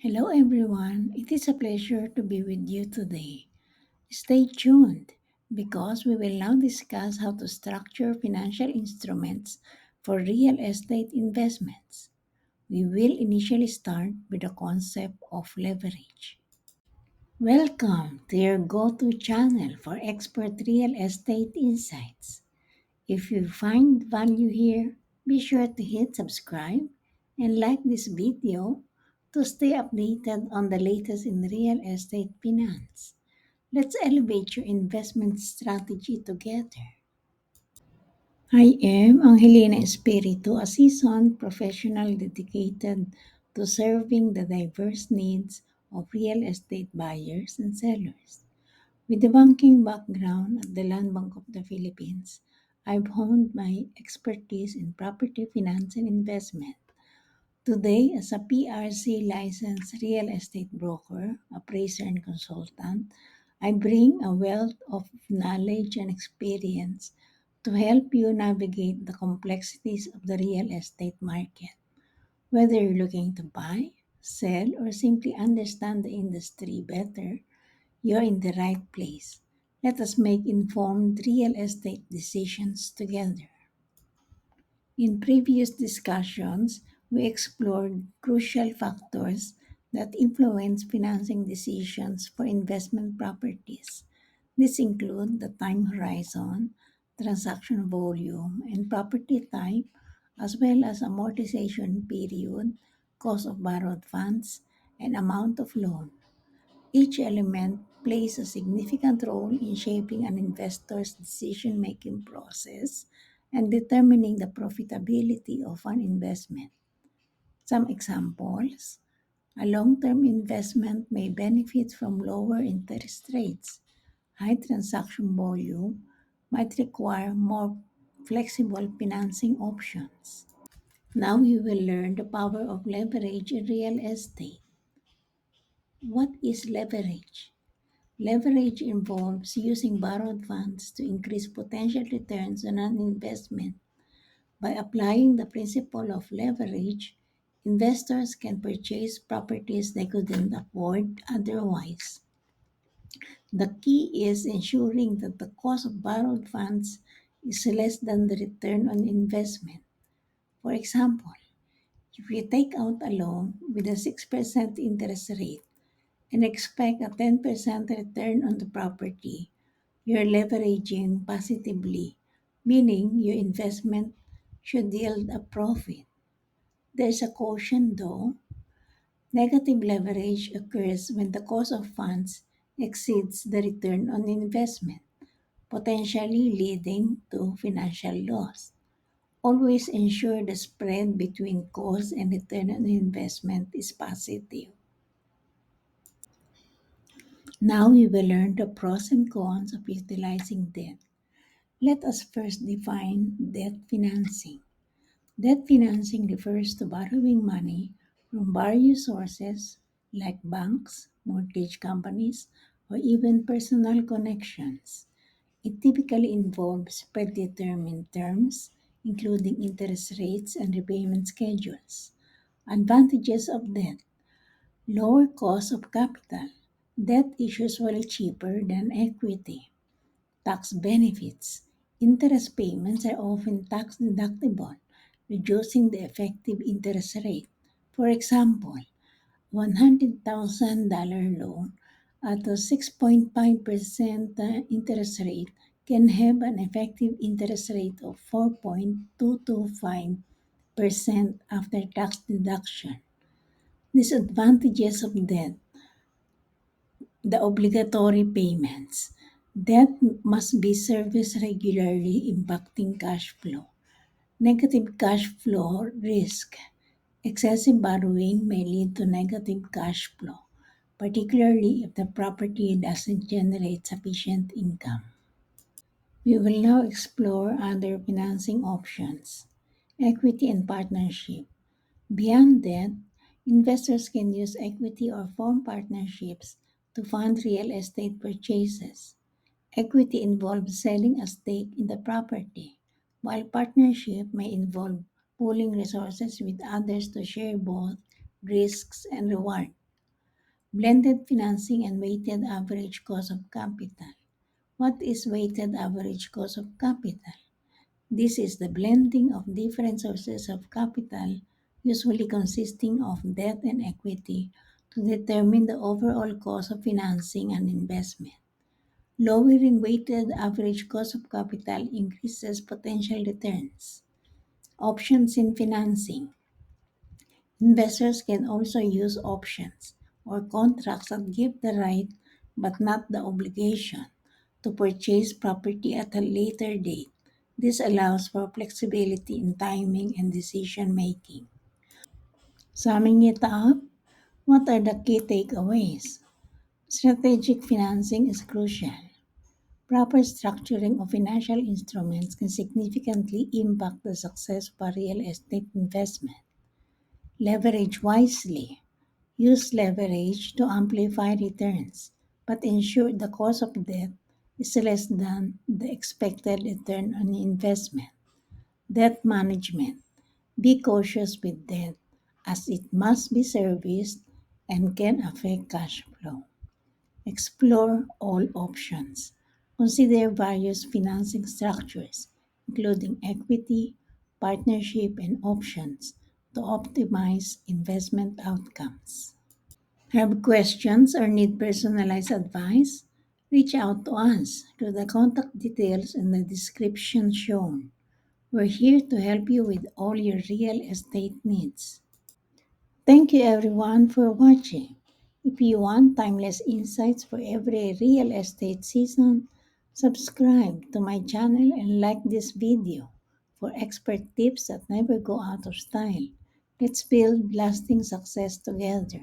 Hello, everyone. It is a pleasure to be with you today. Stay tuned because we will now discuss how to structure financial instruments for real estate investments. We will initially start with the concept of leverage. Welcome to your go to channel for expert real estate insights. If you find value here, be sure to hit subscribe and like this video to stay updated on the latest in real estate finance. Let's elevate your investment strategy together. I am Angelina Espiritu, a seasoned professional dedicated to serving the diverse needs of real estate buyers and sellers. With a banking background at the Land Bank of the Philippines, I've honed my expertise in property finance and investment. Today, as a PRC licensed real estate broker, appraiser, and consultant, I bring a wealth of knowledge and experience to help you navigate the complexities of the real estate market. Whether you're looking to buy, sell, or simply understand the industry better, you're in the right place. Let us make informed real estate decisions together. In previous discussions, we explored crucial factors that influence financing decisions for investment properties. These include the time horizon, transaction volume, and property type, as well as amortization period, cost of borrowed funds, and amount of loan. Each element plays a significant role in shaping an investor's decision making process and determining the profitability of an investment. Some examples: a long term investment may benefit from lower interest rates. High transaction volume might require more flexible financing options. Now you will learn the power of leverage in real estate. What is leverage? Leverage involves using borrowed funds to increase potential returns on an investment. By applying the principle of leverage, investors can purchase properties they couldn't afford otherwise. The key is ensuring that the cost of borrowed funds is less than the return on investment. For example, if you take out a loan with a 6% interest rate and expect a 10% return on the property, you're leveraging positively, meaning your investment should yield a profit. There's a caution though. Negative leverage occurs when the cost of funds exceeds the return on investment, potentially leading to financial loss. Always ensure the spread between cost and return on investment is positive. Now we will learn the pros and cons of utilizing debt. Let us first define debt financing. Debt financing refers to borrowing money from various sources like banks, mortgage companies, or even personal connections. It typically involves predetermined terms, including interest rates and repayment schedules. Advantages of debt: lower cost of capital. Debt is usually cheaper than equity. Tax benefits: interest payments are often tax deductible, reducing the effective interest rate. For example, $100,000 loan at a 6.5% interest rate can have an effective interest rate of 4.225% after tax deduction. Disadvantages of debt: the obligatory payments. Debt must be serviced regularly, impacting cash flow. Negative cash flow risk. Excessive borrowing may lead to negative cash flow, particularly if the property doesn't generate sufficient income. We will now explore other financing options. Equity and partnership. Beyond debt, investors can use equity or form partnerships to fund real estate purchases. Equity involves selling a stake in the property, while partnership may involve pooling resources with others to share both risks and reward. Blended financing and weighted average cost of capital. What is weighted average cost of capital? This is the blending of different sources of capital, usually consisting of debt and equity, to determine the overall cost of financing an investment. Lowering weighted average cost of capital increases potential returns. Options in financing. Investors can also use options or contracts that give the right but not the obligation to purchase property at a later date. This allows for flexibility in timing and decision making. Summing it up, what are the key takeaways? Strategic financing is crucial. Proper structuring of financial instruments can significantly impact the success of a real estate investment. Leverage wisely. Use leverage to amplify returns, but ensure the cost of debt is less than the expected return on investment. Debt management. Be cautious with debt as it must be serviced and can affect cash flow. Explore all options. Consider various financing structures, including equity, partnership, and options to optimize investment outcomes. Have questions or need personalized advice? Reach out to us through the contact details in the description shown. We're here to help you with all your real estate needs. Thank you everyone for watching. If you want timeless insights for every real estate season, subscribe to my channel and like this video for expert tips that never go out of style. Let's build lasting success together.